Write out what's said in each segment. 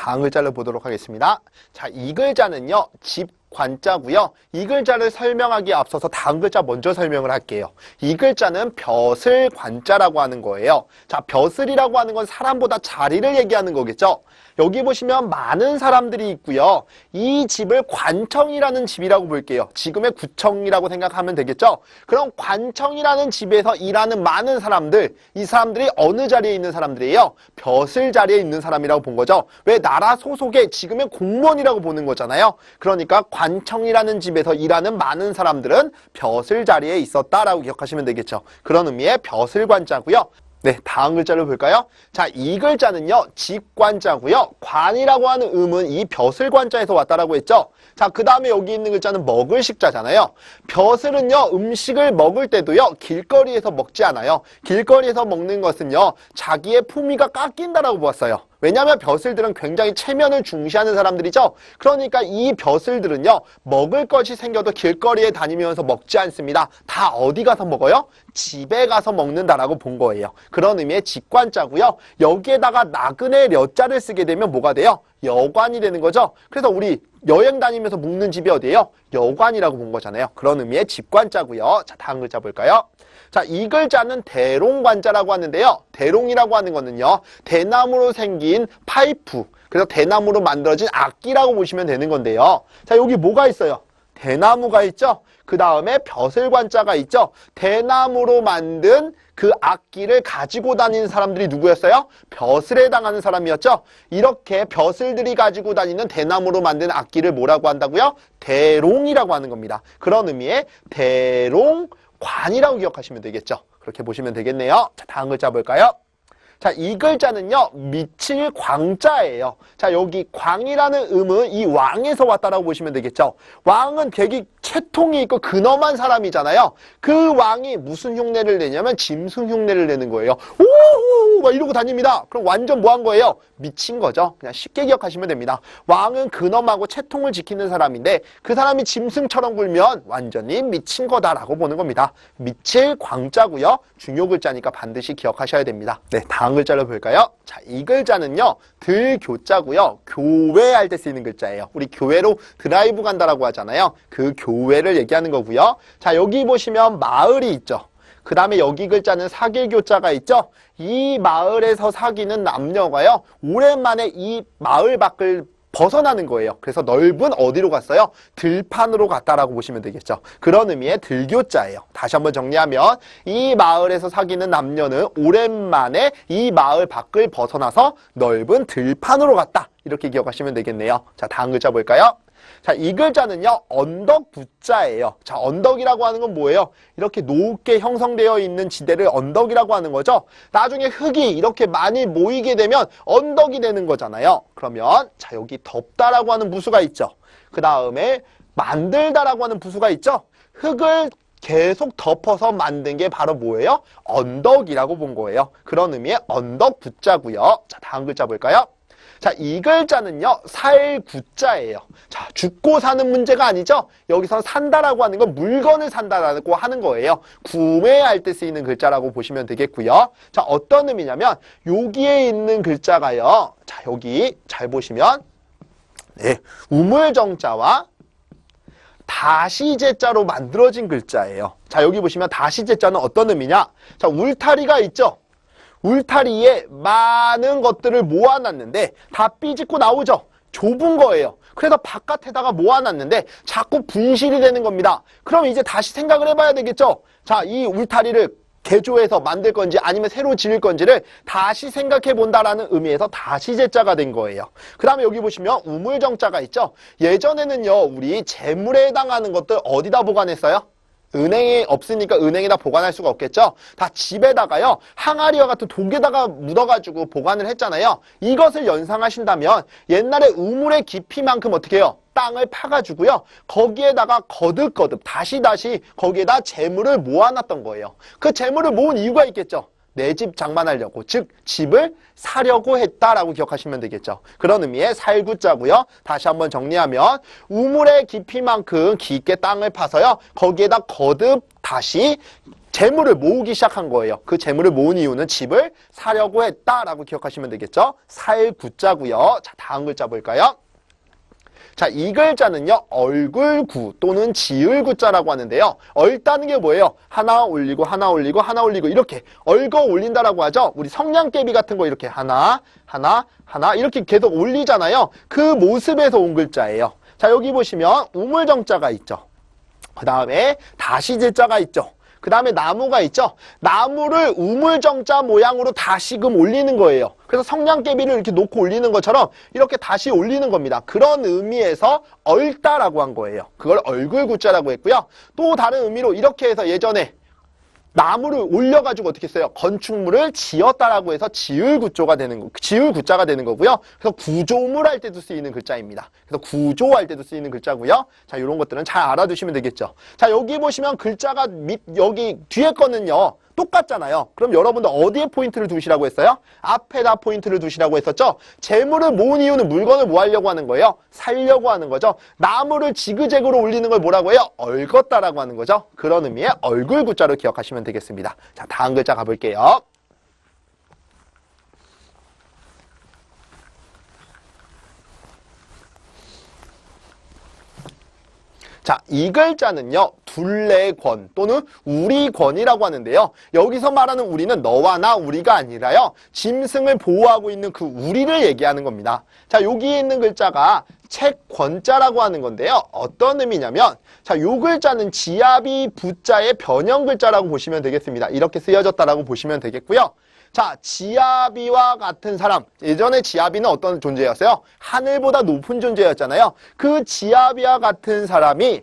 다음 글자를 보도록 하겠습니다. 자, 이 글자는요, 집관자고요. 이 글자를 설명하기에 앞서서 다음 글자 먼저 설명을 할게요. 이 글자는 벼슬관자라고 하는 거예요. 자, 벼슬이라고 하는 건 사람보다 자리를 얘기하는 거겠죠. 여기 보시면 많은 사람들이 있고요. 이 집을 관청이라는 집이라고 볼게요. 지금의 구청이라고 생각하면 되겠죠. 그럼 관청이라는 집에서 일하는 많은 사람들, 이 사람들이 어느 자리에 있는 사람들이에요? 벼슬 자리에 있는 사람이라고 본 거죠. 왜? 나라 소속의 지금의 공무원이라고 보는 거잖아요. 그러니까 관청이라는 집에서 일하는 많은 사람들은 벼슬 자리에 있었다라고 기억하시면 되겠죠. 그런 의미의 벼슬관자고요. 네, 다음 글자를 볼까요? 자, 이 글자는요, 집관자고요. 관이라고 하는 음은 이 벼슬관자에서 왔다라고 했죠. 자, 그 다음에 여기 있는 글자는 먹을 식자잖아요. 벼슬은요, 음식을 먹을 때도요, 길거리에서 먹지 않아요. 길거리에서 먹는 것은요, 자기의 품위가 깎인다라고 보았어요. 왜냐하면 벼슬들은 굉장히 체면을 중시하는 사람들이죠. 그러니까 이 벼슬들은요, 먹을 것이 생겨도 길거리에 다니면서 먹지 않습니다. 다 어디 가서 먹어요? 집에 가서 먹는다라고 본 거예요. 그런 의미의 집관자고요. 여기에다가 나그네 려자를 쓰게 되면 뭐가 돼요? 여관이 되는 거죠. 그래서 우리 여행 다니면서 묵는 집이 어디예요? 여관이라고 본 거잖아요. 그런 의미의 집관자고요. 자, 다음 글자 볼까요? 자, 이 글자는 대롱관자라고 하는데요. 대롱이라고 하는 거는요, 대나무로 생긴 파이프, 그래서 대나무로 만들어진 악기라고 보시면 되는 건데요. 자, 여기 뭐가 있어요? 대나무가 있죠? 그 다음에 벼슬관자가 있죠? 대나무로 만든 그 악기를 가지고 다니는 사람들이 누구였어요? 벼슬에 해당하는 사람이었죠? 이렇게 벼슬들이 가지고 다니는 대나무로 만든 악기를 뭐라고 한다고요? 대롱이라고 하는 겁니다. 그런 의미의 대롱관이라고 기억하시면 되겠죠? 그렇게 보시면 되겠네요. 자, 다음 글자 볼까요? 자, 이 글자는요, 미칠 광자예요. 자, 여기 광이라는 음은 이 왕에서 왔다라고 보시면 되겠죠. 왕은 되게 채통이 있고 근엄한 사람이잖아요. 그 왕이 무슨 흉내를 내냐면 짐승 흉내를 내는 거예요. 오! 막 이러고 다닙니다. 그럼 완전 뭐 한 거예요? 미친 거죠. 그냥 쉽게 기억하시면 됩니다. 왕은 근엄하고 채통을 지키는 사람인데 그 사람이 짐승처럼 굴면 완전히 미친 거다라고 보는 겁니다. 미칠 광자고요. 중요 글자니까 반드시 기억하셔야 됩니다. 네, 다음 글자를 볼까요? 자, 이 글자는요, 들교자고요. 교회할 때 쓰이는 글자예요. 우리 교회로 드라이브 간다라고 하잖아요. 그 교회를 얘기하는 거고요. 자, 여기 보시면 마을이 있죠. 그 다음에 여기 글자는 사길교자가 있죠. 이 마을에서 사귀는 남녀가요, 오랜만에 이 마을 밖을 벗어나는 거예요. 그래서 넓은 어디로 갔어요? 들판으로 갔다라고 보시면 되겠죠. 그런 의미의 들교자예요. 다시 한번 정리하면 이 마을에서 사귀는 남녀는 오랜만에 이 마을 밖을 벗어나서 넓은 들판으로 갔다. 이렇게 기억하시면 되겠네요. 자, 다음 글자 볼까요? 자, 이 글자는요, 언덕부자예요. 자, 언덕이라고 하는 건 뭐예요? 이렇게 높게 형성되어 있는 지대를 언덕이라고 하는 거죠. 나중에 흙이 이렇게 많이 모이게 되면 언덕이 되는 거잖아요. 그러면 자, 여기 덮다라고 하는 부수가 있죠. 그 다음에 만들다라고 하는 부수가 있죠. 흙을 계속 덮어서 만든 게 바로 뭐예요? 언덕이라고 본 거예요. 그런 의미의 언덕부자고요. 자, 다음 글자 볼까요? 자, 이 글자는요, 살구자예요. 자, 죽고 사는 문제가 아니죠? 여기서 산다라고 하는 건 물건을 산다라고 하는 거예요. 구매할 때 쓰이는 글자라고 보시면 되겠고요. 자, 어떤 의미냐면 여기에 있는 글자가요. 자, 여기 잘 보시면 네, 우물정자와 다시제자로 만들어진 글자예요. 자, 여기 보시면 다시제자는 어떤 의미냐? 자, 울타리가 있죠? 울타리에 많은 것들을 모아놨는데 다 삐집고 나오죠. 좁은 거예요. 그래서 바깥에다가 모아놨는데 자꾸 분실이 되는 겁니다. 그럼 이제 다시 생각을 해봐야 되겠죠. 자, 이 울타리를 개조해서 만들 건지 아니면 새로 지을 건지를 다시 생각해 본다라는 의미에서 다시제자가 된 거예요. 그 다음에 여기 보시면 우물정자가 있죠. 예전에는요, 우리 재물에 해당하는 것들 어디다 보관했어요? 은행에 없으니까 은행에다 보관할 수가 없겠죠. 다 집에다가요, 항아리와 같은 독에다가 묻어가지고 보관을 했잖아요. 이것을 연상하신다면 옛날에 우물의 깊이만큼 어떻게 해요? 땅을 파가지고요, 거기에다가 거듭거듭 다시 거기에다 재물을 모아놨던 거예요. 그 재물을 모은 이유가 있겠죠. 내 집 장만하려고, 즉 집을 사려고 했다라고 기억하시면 되겠죠. 그런 의미의 살구자고요. 다시 한번 정리하면 우물의 깊이만큼 깊게 땅을 파서요, 거기에다 거듭 다시 재물을 모으기 시작한 거예요. 그 재물을 모은 이유는 집을 사려고 했다라고 기억하시면 되겠죠. 살 구자고요. 자, 다음 글자 볼까요? 자, 이 글자는요, 얼굴구 또는 지을구자라고 하는데요. 얼다는 게 뭐예요? 하나 올리고, 하나 올리고, 하나 올리고, 이렇게 얽어 올린다라고 하죠. 우리 성냥개비 같은 거 이렇게 하나, 하나, 하나, 이렇게 계속 올리잖아요. 그 모습에서 온 글자예요. 자, 여기 보시면 우물정자가 있죠. 그 다음에 다시제자가 있죠. 그 다음에 나무가 있죠. 나무를 우물정자 모양으로 다시금 올리는 거예요. 그래서 성냥개비를 이렇게 놓고 올리는 것처럼 이렇게 다시 올리는 겁니다. 그런 의미에서 얼다라고 한 거예요. 그걸 얼굴구자라고 했고요. 또 다른 의미로 이렇게 해서 예전에 나무를 올려가지고 어떻게 했어요? 건축물을 지었다라고 해서 지을구자가 되는 거고요. 그래서 구조물 할 때도 쓰이는 글자입니다. 그래서 구조할 때도 쓰이는 글자고요. 자, 이런 것들은 잘 알아두시면 되겠죠. 자, 여기 보시면 글자가 여기 뒤에 거는요, 똑같잖아요. 그럼 여러분들 어디에 포인트를 두시라고 했어요? 앞에다 포인트를 두시라고 했었죠? 재물을 모은 이유는 물건을 뭐 하려고 하는 거예요? 살려고 하는 거죠. 나무를 지그재그로 올리는 걸 뭐라고 해요? 얽었다라고 하는 거죠. 그런 의미의 얼굴구자로 기억하시면 되겠습니다. 자, 다음 글자 가볼게요. 자, 이 글자는요, 둘레권 또는 우리권이라고 하는데요. 여기서 말하는 우리는 너와 나 우리가 아니라요, 짐승을 보호하고 있는 그 우리를 얘기하는 겁니다. 자, 여기 있는 글자가 채권자라고 하는 건데요. 어떤 의미냐면, 자, 요 글자는 지아비 부자의 변형 글자라고 보시면 되겠습니다. 이렇게 쓰여졌다라고 보시면 되겠고요. 자, 지아비와 같은 사람. 예전에 지아비는 어떤 존재였어요? 하늘보다 높은 존재였잖아요. 그 지아비와 같은 사람이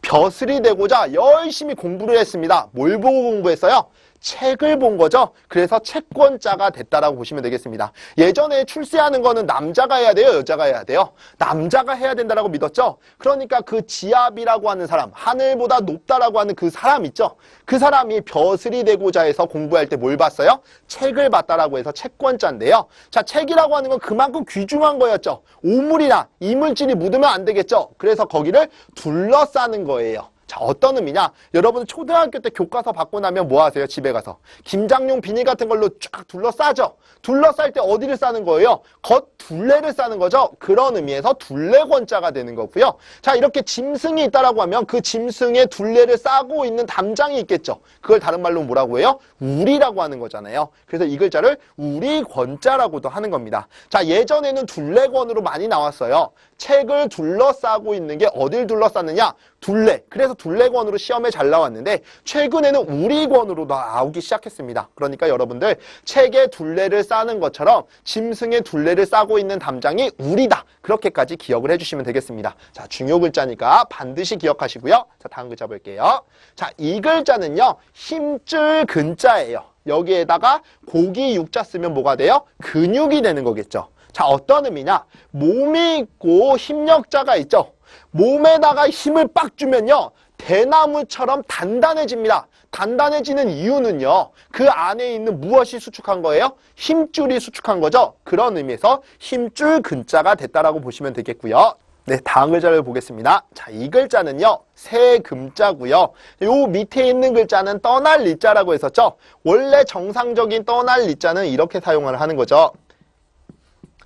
벼슬이 되고자 열심히 공부를 했습니다. 뭘 보고 공부했어요? 책을 본 거죠. 그래서 채권자가 됐다라고 보시면 되겠습니다. 예전에 출세하는 거는 남자가 해야 돼요? 여자가 해야 돼요? 남자가 해야 된다라고 믿었죠. 그러니까 그 지압이라고 하는 사람, 하늘보다 높다라고 하는 그 사람 있죠. 그 사람이 벼슬이 되고자 해서 공부할 때 뭘 봤어요? 책을 봤다라고 해서 채권자인데요. 자, 책이라고 하는 건 그만큼 귀중한 거였죠. 오물이나 이물질이 묻으면 안 되겠죠. 그래서 거기를 둘러싸는 거예요. 자, 어떤 의미냐? 여러분 초등학교 때 교과서 받고 나면 뭐 하세요? 집에 가서 김장용 비닐 같은 걸로 쫙 둘러싸죠. 둘러쌀 때 어디를 싸는 거예요? 겉 둘레를 싸는 거죠. 그런 의미에서 둘레권자가 되는 거고요. 자, 이렇게 짐승이 있다라고 하면 그 짐승의 둘레를 싸고 있는 담장이 있겠죠. 그걸 다른 말로 뭐라고 해요? 우리라고 하는 거잖아요. 그래서 이 글자를 우리권자라고도 하는 겁니다. 자, 예전에는 둘레권으로 많이 나왔어요. 책을 둘러싸고 있는 게 어딜 둘러쌌느냐? 둘레. 그래서 둘레권으로 시험에 잘 나왔는데 최근에는 우리권으로 나오기 시작했습니다. 그러니까 여러분들 책에 둘레를 싸는 것처럼 짐승의 둘레를 싸고 있는 담장이 우리다. 그렇게까지 기억을 해주시면 되겠습니다. 자, 중요 글자니까 반드시 기억하시고요. 자, 다음 글자 볼게요. 자, 이 글자는요, 힘줄 근자예요. 여기에다가 고기 육자 쓰면 뭐가 돼요? 근육이 되는 거겠죠. 자, 어떤 의미냐? 몸이 있고 힘력자가 있죠. 몸에다가 힘을 빡 주면요, 대나무처럼 단단해집니다. 단단해지는 이유는요, 그 안에 있는 무엇이 수축한 거예요? 힘줄이 수축한 거죠. 그런 의미에서 힘줄 근자가 됐다라고 보시면 되겠고요. 네, 다음 글자를 보겠습니다. 자, 이 글자는요, 세금자고요. 요 밑에 있는 글자는 떠날 리자라고 했었죠. 원래 정상적인 떠날 리자는 이렇게 사용을 하는 거죠.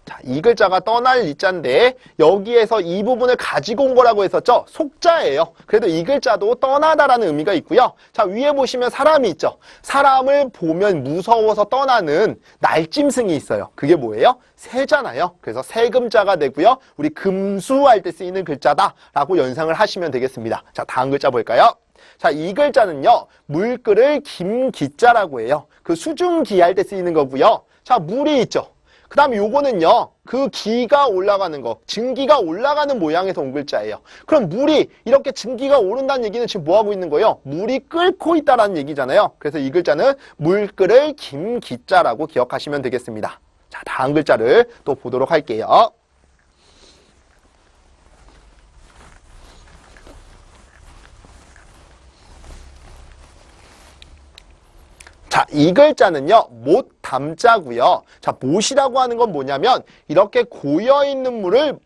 자, 이 글자가 떠날 리자인데 여기에서 이 부분을 가지고 온 거라고 했었죠. 속자예요. 그래도 이 글자도 떠나다라는 의미가 있고요. 자, 위에 보시면 사람이 있죠. 사람을 보면 무서워서 떠나는 날짐승이 있어요. 그게 뭐예요? 새잖아요. 그래서 세금자가 되고요. 우리 금수할 때 쓰이는 글자다라고 연상을 하시면 되겠습니다. 자, 다음 글자 볼까요? 자, 이 글자는요, 물 끓을 김기자라고 해요. 그 수증기 할 때 쓰이는 거고요. 자, 물이 있죠. 그 다음에 요거는요, 그 기가 올라가는 거, 증기가 올라가는 모양에서 온 글자예요. 그럼 물이 이렇게 증기가 오른다는 얘기는 지금 뭐 하고 있는 거예요? 물이 끓고 있다라는 얘기잖아요. 그래서 이 글자는 물 끓을 김기자라고 기억하시면 되겠습니다. 자, 다음 글자를 또 보도록 할게요. 자, 이 글자는요, 못담자고요. 자, 못이라고 하는 건 뭐냐면 이렇게 고여있는 물을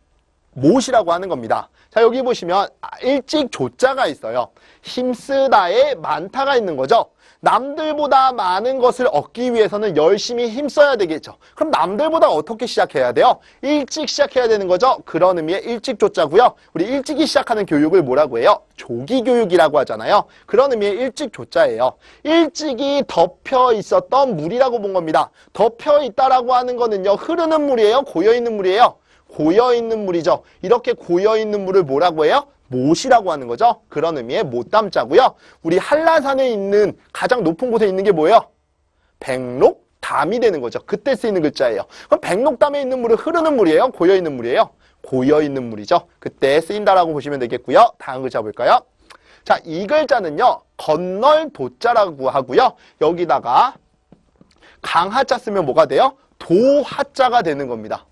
못이라고 하는 겁니다. 자, 여기 보시면 일찍 조자가 있어요. 힘쓰다에 많다가 있는 거죠. 남들보다 많은 것을 얻기 위해서는 열심히 힘써야 되겠죠. 그럼 남들보다 어떻게 시작해야 돼요? 일찍 시작해야 되는 거죠. 그런 의미의 일찍 조자고요. 우리 일찍이 시작하는 교육을 뭐라고 해요? 조기교육이라고 하잖아요. 그런 의미의 일찍 조자예요. 일찍이 덮여 있었던 물이라고 본 겁니다. 덮여 있다라고 하는 거는요. 흐르는 물이에요? 고여있는 물이에요? 고여있는 물이죠. 이렇게 고여있는 물을 뭐라고 해요? 못이라고 하는 거죠. 그런 의미의 못담자고요. 우리 한라산에 있는 가장 높은 곳에 있는 게 뭐예요? 백록담이 되는 거죠. 그때 쓰이는 글자예요. 그럼 백록담에 있는 물은 흐르는 물이에요? 고여있는 물이에요? 고여있는 물이죠. 그때 쓰인다라고 보시면 되겠고요. 다음 글자 볼까요? 자, 이 글자는요. 건널 도자라고 하고요. 여기다가 강하자 쓰면 뭐가 돼요? 도하자가 되는 겁니다.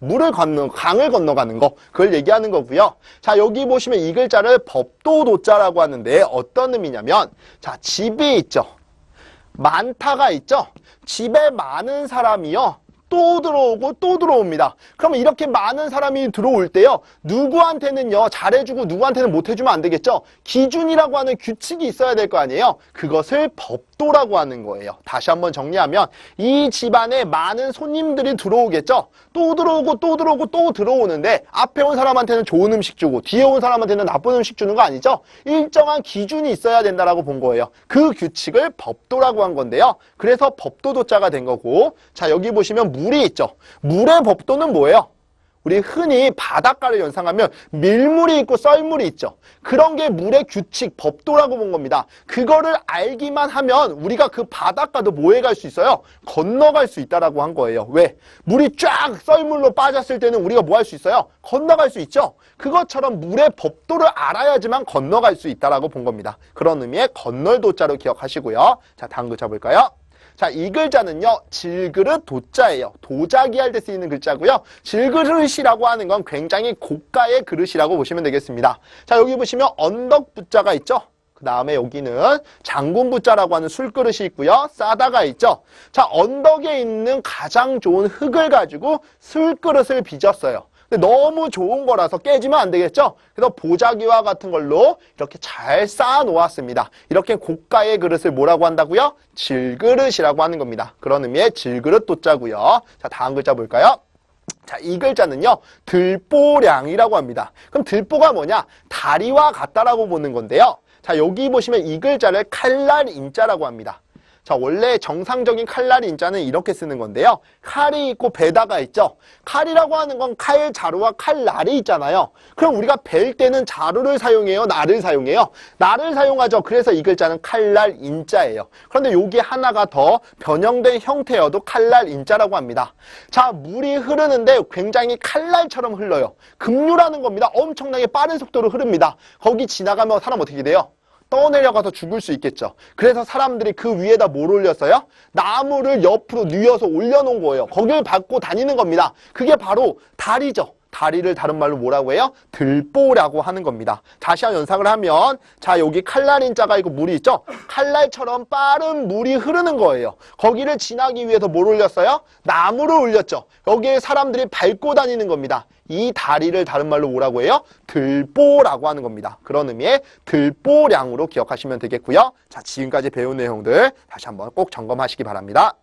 강을 건너가는 거, 그걸 얘기하는 거고요. 자, 여기 보시면 이 글자를 법도도자라고 하는데 어떤 의미냐면, 자, 집이 있죠. 많다가 있죠. 집에 많은 사람이요. 또 들어오고 또 들어옵니다. 그러면 이렇게 많은 사람이 들어올 때요. 누구한테는요. 잘해주고 누구한테는 못해주면 안 되겠죠. 기준이라고 하는 규칙이 있어야 될 거 아니에요. 그것을 법도라고 하는 거예요. 다시 한번 정리하면 이 집안에 많은 손님들이 들어오겠죠. 또 들어오고 또 들어오고 또 들어오는데 앞에 온 사람한테는 좋은 음식 주고 뒤에 온 사람한테는 나쁜 음식 주는 거 아니죠. 일정한 기준이 있어야 된다라고 본 거예요. 그 규칙을 법도라고 한 건데요. 그래서 법도도자가 된 거고, 자, 여기 보시면 물이 있죠. 물의 법도는 뭐예요? 우리 흔히 바닷가를 연상하면 밀물이 있고 썰물이 있죠. 그런 게 물의 규칙, 법도라고 본 겁니다. 그거를 알기만 하면 우리가 그 바닷가도 뭐 해갈 수 있어요? 건너갈 수 있다라고 한 거예요. 왜? 물이 쫙 썰물로 빠졌을 때는 우리가 뭐 할 수 있어요? 건너갈 수 있죠. 그것처럼 물의 법도를 알아야지만 건너갈 수 있다라고 본 겁니다. 그런 의미의 건널도자로 기억하시고요. 자, 다음 글자 볼까요? 자, 이 글자는요, 질그릇 도자예요. 도자기 할 때 쓰이는 글자고요. 질그릇이라고 하는 건 굉장히 고가의 그릇이라고 보시면 되겠습니다. 자, 여기 보시면 언덕 부자가 있죠. 그 다음에 여기는 장군 부자라고 하는 술그릇이 있고요. 싸다가 있죠. 자, 언덕에 있는 가장 좋은 흙을 가지고 술그릇을 빚었어요. 근데 너무 좋은 거라서 깨지면 안 되겠죠? 그래서 보자기와 같은 걸로 이렇게 잘 쌓아 놓았습니다. 이렇게 고가의 그릇을 뭐라고 한다고요? 질그릇이라고 하는 겁니다. 그런 의미의 질그릇 도자고요. 자, 다음 글자 볼까요? 자, 이 글자는요, 들보량이라고 합니다. 그럼 들보가 뭐냐? 다리와 같다라고 보는 건데요. 자, 여기 보시면 이 글자를 칼날인자라고 합니다. 자, 원래 정상적인 칼날이 인자는 이렇게 쓰는 건데요. 칼이 있고 베다가 있죠. 칼이라고 하는 건 칼 자루와 칼날이 있잖아요. 그럼 우리가 벨 때는 자루를 사용해요? 날을 사용해요? 날을 사용하죠. 그래서 이 글자는 칼날 인자예요. 그런데 여기 하나가 더 변형된 형태여도 칼날 인자라고 합니다. 자, 물이 흐르는데 굉장히 칼날처럼 흘러요. 급류라는 겁니다. 엄청나게 빠른 속도로 흐릅니다. 거기 지나가면 사람 어떻게 돼요? 떠내려가서 죽을 수 있겠죠. 그래서 사람들이 그 위에다 뭘 올렸어요? 나무를 옆으로 뉘어서 올려놓은 거예요. 거길 밟고 다니는 겁니다. 그게 바로 다리죠. 다리를 다른 말로 뭐라고 해요? 들보라고 하는 겁니다. 다시 한번 연상을 하면, 자, 여기 칼날인자가 있고 물이 있죠? 칼날처럼 빠른 물이 흐르는 거예요. 거기를 지나기 위해서 뭘 올렸어요? 나무를 올렸죠. 여기에 사람들이 밟고 다니는 겁니다. 이 다리를 다른 말로 뭐라고 해요? 들보라고 하는 겁니다. 그런 의미의 들보량으로 기억하시면 되겠고요. 자, 지금까지 배운 내용들 다시 한번 꼭 점검하시기 바랍니다.